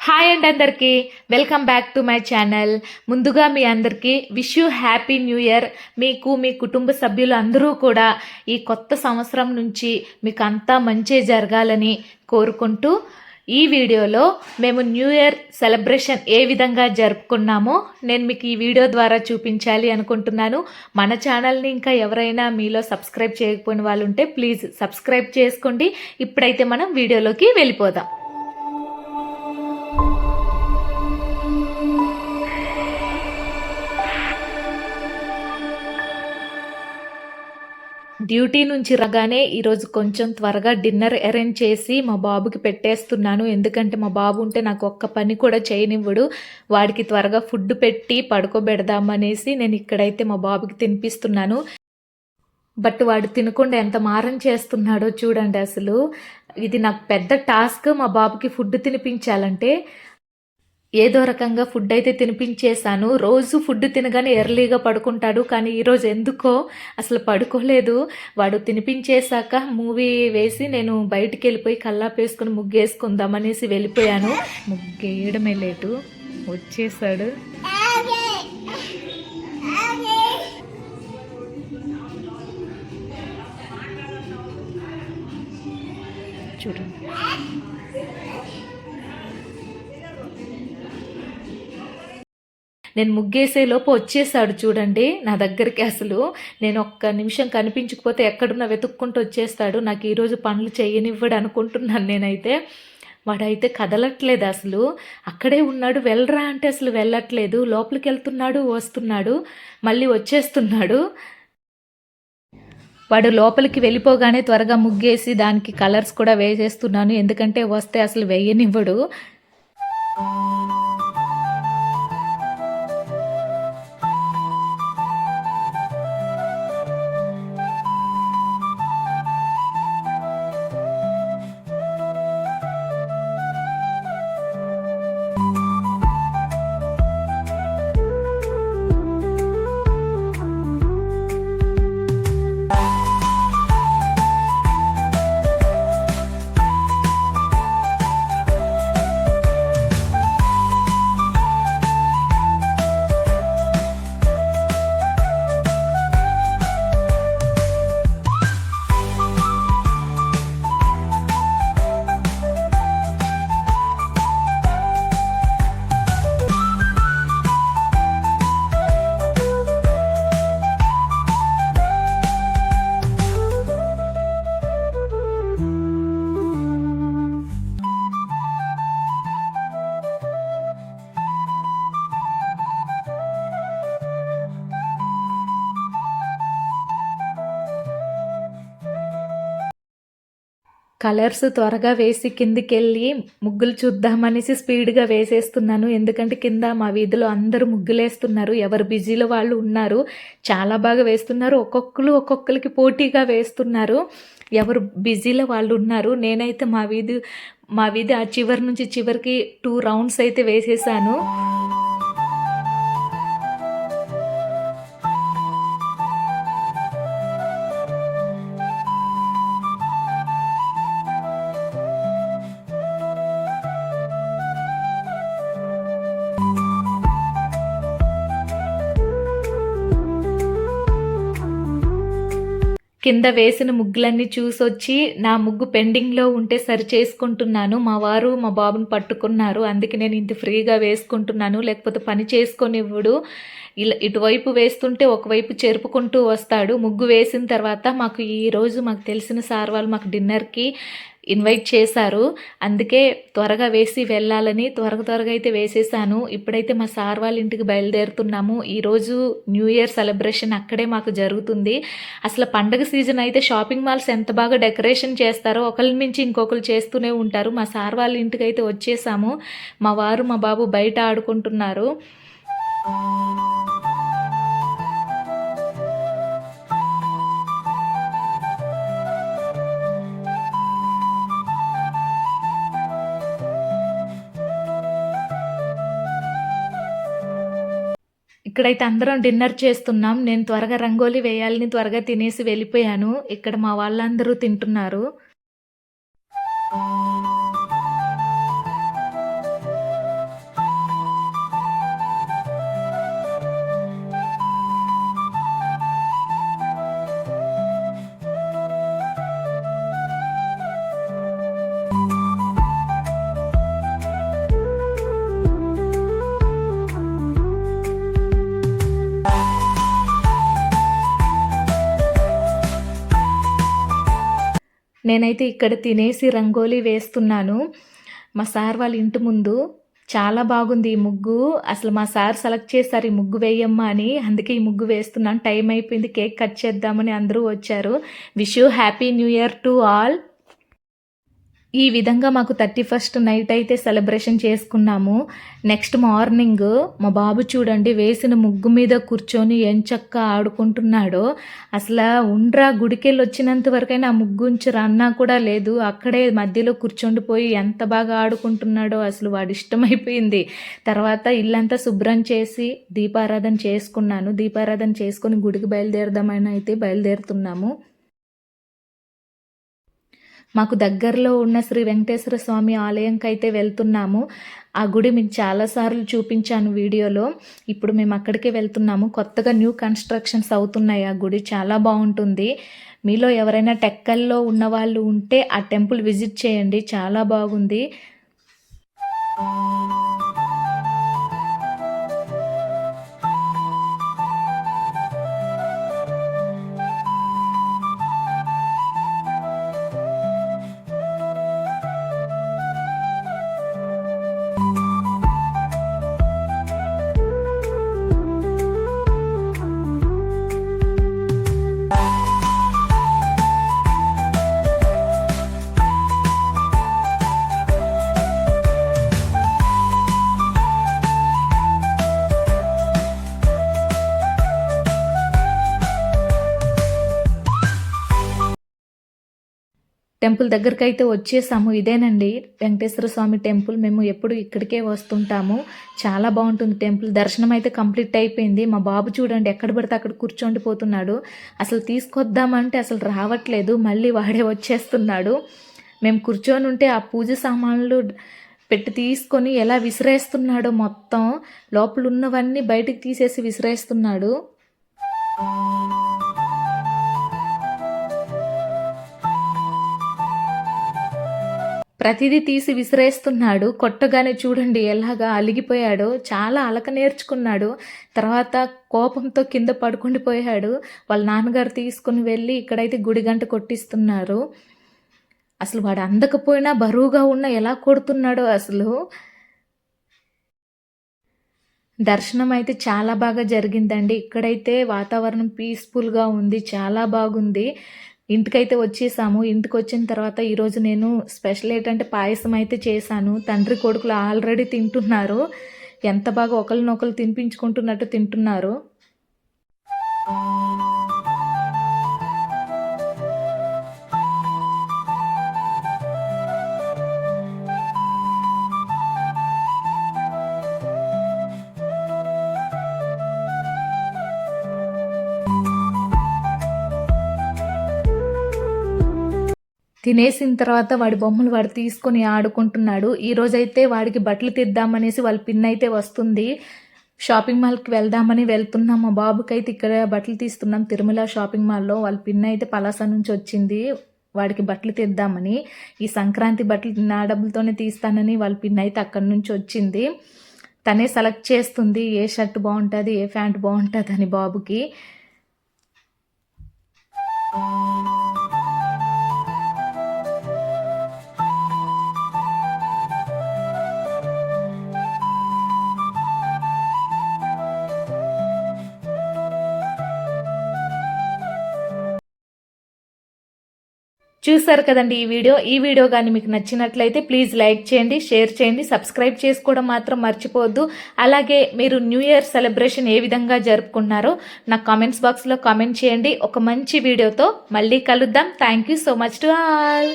Hi అండి అందరికీ welcome back to my channel. ముందుగా మీ అందరికీ wish you happy new year. మీకు మీ కుటుంబ సభ్యులు అందరూ కూడా ఈ కొత్త సంవత్సరం నుంచి మీకు అంతా మంచి జరగాలని కోరుకుంటూ ఈ వీడియోలో మేము న్యూ ఇయర్ సెలబ్రేషన్ ఏ విధంగా జరుపుకున్నామో నేను మీకు ఈ వీడియో ద్వారా చూపించాలి అనుకుంటున్నాను. మన ఛానల్ని ఇంకా ఎవరైనా మీలో సబ్స్క్రైబ్ చేయకపోయిన వాళ్ళు ఉంటే ప్లీజ్ సబ్స్క్రైబ్ చేసుకోండి. ఇప్పుడైతే మనం వీడియోలోకి వెళ్ళిపోదాం. డ్యూటీ నుంచి రాగానే ఈరోజు కొంచెం త్వరగా డిన్నర్ అరేంజ్ చేసి మా బాబుకి పెట్టేస్తున్నాను. ఎందుకంటే మా బాబు ఉంటే నాకు ఒక్క పని కూడా చేయనివ్వడు. వాడికి త్వరగా ఫుడ్ పెట్టి పడుకోబెడదామనేసి నేను ఇక్కడైతే మా బాబుకి తినిపిస్తున్నాను. బట్ వాడు తినకుండా ఎంత మారం చేస్తున్నాడో చూడండి. అసలు ఇది నాకు పెద్ద టాస్క్, మా బాబుకి ఫుడ్ తినిపించాలంటే. ఏదో రకంగా ఫుడ్ అయితే తినిపించేశాను. రోజు ఫుడ్ తినగానే ఎర్లీగా పడుకుంటాడు, కానీ ఈరోజు ఎందుకో అసలు పడుకోలేదు. వాడు తినిపించేశాక మూవీ వేసి నేను బయటికి వెళ్ళిపోయి కల్లాపేసుకుని ముగ్గేసుకుందామనేసి వెళ్ళిపోయాను. ముగ్గేయడమే లేటు, వచ్చేసాడు. చూడండి, నేను ముగ్గేసేలోపు వచ్చేసాడు చూడండి నా దగ్గరికి. అసలు నేను ఒక్క నిమిషం కనిపించకపోతే ఎక్కడున్నా వెతుక్కుంటూ వచ్చేస్తాడు. నాకు ఈరోజు పనులు చేయనివ్వడు అనుకుంటున్నాను నేనైతే. వాడైతే కదలట్లేదు, అసలు అక్కడే ఉన్నాడు. వెళ్ళరా అంటే అసలు వెళ్ళట్లేదు. లోపలికి వెళ్తున్నాడు, వస్తున్నాడు, మళ్ళీ వచ్చేస్తున్నాడు. వాడు లోపలికి వెళ్ళిపోగానే త్వరగా ముగ్గేసి దానికి కలర్స్ కూడా వేసేస్తున్నాను, ఎందుకంటే వస్తే అసలు వేయనివ్వడు. కలర్స్ త్వరగా వేసి కిందికి వెళ్ళి ముగ్గులు చూద్దామనేసి స్పీడ్గా వేసేస్తున్నాను. ఎందుకంటే కింద మా వీధిలో అందరూ ముగ్గులేస్తున్నారు, ఎవరు బిజీలో వాళ్ళు ఉన్నారు. చాలా బాగా వేస్తున్నారు, ఒక్కొక్కరికి పోటీగా వేస్తున్నారు. ఎవరు బిజీలో వాళ్ళు ఉన్నారు. నేనైతే మా వీధి ఆ చివరి నుంచి చివరికి 2 రౌండ్స్ అయితే వేసేసాను. కింద వేసిన ముగ్గులన్నీ చూసొచ్చి నా ముగ్గు పెండింగ్లో ఉంటే సరి చేసుకుంటున్నాను. మా వారు మా బాబుని పట్టుకున్నారు, అందుకే నేను ఇంత ఫ్రీగా వేసుకుంటున్నాను. లేకపోతే పని చేసుకొనివ్వడు. ఇలా ఇటువైపు వేస్తుంటే ఒకవైపు చెరుపుకుంటూ వస్తాడు. ముగ్గు వేసిన తర్వాత ఈరోజు మాకు తెలిసిన సార్ వాళ్ళు మాకు డిన్నర్కి ఇన్వైట్ చేశారు. అందుకే త్వరగా వేసి వెళ్ళాలని త్వరగా అయితే వేసేసాను. ఇప్పుడైతే మా సార్ వాళ్ళ ఇంటికి బయలుదేరుతున్నాము. ఈరోజు న్యూ ఇయర్ సెలబ్రేషన్ అక్కడే మాకు జరుగుతుంది. అసలు పండగ సీజన్ అయితే షాపింగ్ మాల్స్ ఎంత బాగా డెకరేషన్ చేస్తారో ఒకరి నుంచి ఇంకొకరు చేస్తూనే ఉంటారు. మా సార్ వాళ్ళ ఇంటికి అయితే వచ్చేసాము. మా వారు మా బాబు బయట ఆడుకుంటున్నారు. ఇక్కడైతే అందరం డిన్నర్ చేస్తున్నాం. నేను త్వరగా రంగోలి వేయాలని త్వరగా తినేసి వెళ్ళిపోయాను. ఇక్కడ మా వాళ్ళందరూ తింటున్నారు. నేనైతే ఇక్కడ తినేసి రంగోలీ వేస్తున్నాను మా సార్ వాళ్ళ ఇంటి ముందు. చాలా బాగుంది ఈ ముగ్గు. అసలు మా సార్ సెలెక్ట్ చేశారు ఈ ముగ్గు వేయమ్మా అని. అందుకే ఈ ముగ్గు వేస్తున్నాను. టైం అయిపోయింది, కేక్ కట్ చేద్దామని అందరూ వచ్చారు. Wish you happy new year to all. ఈ విధంగా మాకు 31st నైట్ అయితే సెలబ్రేషన్ చేసుకున్నాము. నెక్స్ట్ మార్నింగ్ మా బాబు చూడండి వేసిన ముగ్గు మీద కూర్చొని ఎంచక్కా ఆడుకుంటున్నాడో. అసలు ఉండ్రా గుడికెళ్ళి వచ్చినంత వరకైనా ఆ ముగ్గు ఉంచరా అన్నా కూడా లేదు. అక్కడే మధ్యలో కూర్చొండిపోయి ఎంత బాగా ఆడుకుంటున్నాడో అసలు వాడు ఇష్టమైపోయింది. తర్వాత ఇల్లంతా శుభ్రం చేసి దీపారాధన చేసుకున్నాను. దీపారాధన చేసుకొని గుడికి బయలుదేరదామని అయితే బయలుదేరుతున్నాము. మాకు దగ్గరలో ఉన్న శ్రీ వెంకటేశ్వర స్వామి ఆలయంకి అయితే వెళ్తున్నాము. ఆ గుడి మీకు చాలాసార్లు చూపించాను వీడియోలో. ఇప్పుడు మేము అక్కడికే వెళ్తున్నాము. కొత్తగా న్యూ కన్స్ట్రక్షన్స్ అవుతున్నాయి. ఆ గుడి చాలా బాగుంటుంది. మీలో ఎవరైనా టెక్కల్లో ఉన్న వాళ్ళు ఉంటే ఆ టెంపుల్ విజిట్ చేయండి, చాలా బాగుంది. టెంపుల్ దగ్గరికి అయితే వచ్చేసాము. ఇదేనండి వెంకటేశ్వర స్వామి టెంపుల్. మేము ఎప్పుడు ఇక్కడికే వస్తుంటాము. చాలా బాగుంటుంది టెంపుల్. దర్శనం అయితే కంప్లీట్ అయిపోయింది. మా బాబు చూడండి ఎక్కడ పడితే అక్కడ కూర్చొండిపోతున్నాడు. అసలు తీసుకొద్దామంటే అసలు రావట్లేదు, మళ్ళీ వాడే వచ్చేస్తున్నాడు. మేము కూర్చొని ఉంటే ఆ పూజ సామాన్లు పెట్టి తీసుకొని ఎలా విసిరేస్తున్నాడో, మొత్తం లోపల ఉన్నవన్నీ బయటికి తీసేసి విసిరేస్తున్నాడు. ప్రతిదీ తీసి విసిరేస్తున్నాడు. కొట్టగానే చూడండి ఎలాగా అలిగిపోయాడో. చాలా అలక నేర్చుకున్నాడు. తర్వాత కోపంతో కింద పడుకుండిపోయాడు. వాళ్ళ నాన్నగారు తీసుకుని వెళ్ళి ఇక్కడైతే గుడి గంట కొట్టిస్తున్నారు. అసలు వాడు అందకపోయినా బరువుగా ఉన్న ఎలా కొడుతున్నాడో అసలు. దర్శనం అయితే చాలా బాగా జరిగిందండి. ఇక్కడైతే వాతావరణం పీస్ఫుల్గా ఉంది, చాలా బాగుంది. ఇంటికైతే వచ్చేసాము. ఇంటికి వచ్చిన తర్వాత ఈరోజు నేను స్పెషల్ ఏంటంటే పాయసం అయితే చేశాను. తండ్రి కొడుకులు ఆల్రెడీ తింటున్నారు. ఎంత బాగా ఒకరినొకరు తినిపించుకుంటున్నట్టు తింటున్నారు. తినేసిన తర్వాత వాడి బొమ్మలు వాడు తీసుకొని ఆడుకుంటున్నాడు. ఈరోజైతే వాడికి బట్టలు తీద్దామనేసి వాళ్ళ పిన్ అయితే వస్తుంది. షాపింగ్ మాల్కి వెళ్దామని వెళ్తున్నాం. మా బాబుకి అయితే ఇక్కడ బట్టలు తీస్తున్నాం తిరుమల షాపింగ్ మాల్లో. వాళ్ళ పిన్ అయితే పలాస నుంచి వచ్చింది వాడికి బట్టలు తీద్దామని. ఈ సంక్రాంతి బట్టలు నా డబ్బులతోనే తీస్తానని వాళ్ళ పిన్ అయితే అక్కడి నుంచి వచ్చింది. తనే సెలెక్ట్ చేస్తుంది ఏ షర్ట్ బాగుంటుంది, ఏ ప్యాంట్ బాగుంటుంది అని బాబుకి. చూసారు కదండి ఈ వీడియో కానీ మీకు నచ్చినట్లయితే ప్లీజ్ లైక్ చేయండి, షేర్ చేయండి, సబ్స్క్రైబ్ చేసుకోవడం మాత్రం మర్చిపోవద్దు. అలాగే మీరు న్యూ ఇయర్ సెలబ్రేషన్ ఏ విధంగా జరుపుకున్నారో నాకు కామెంట్స్ బాక్స్లో కామెంట్ చేయండి. ఒక మంచి వీడియోతో మళ్ళీ కలుద్దాం. Thank you so much to all.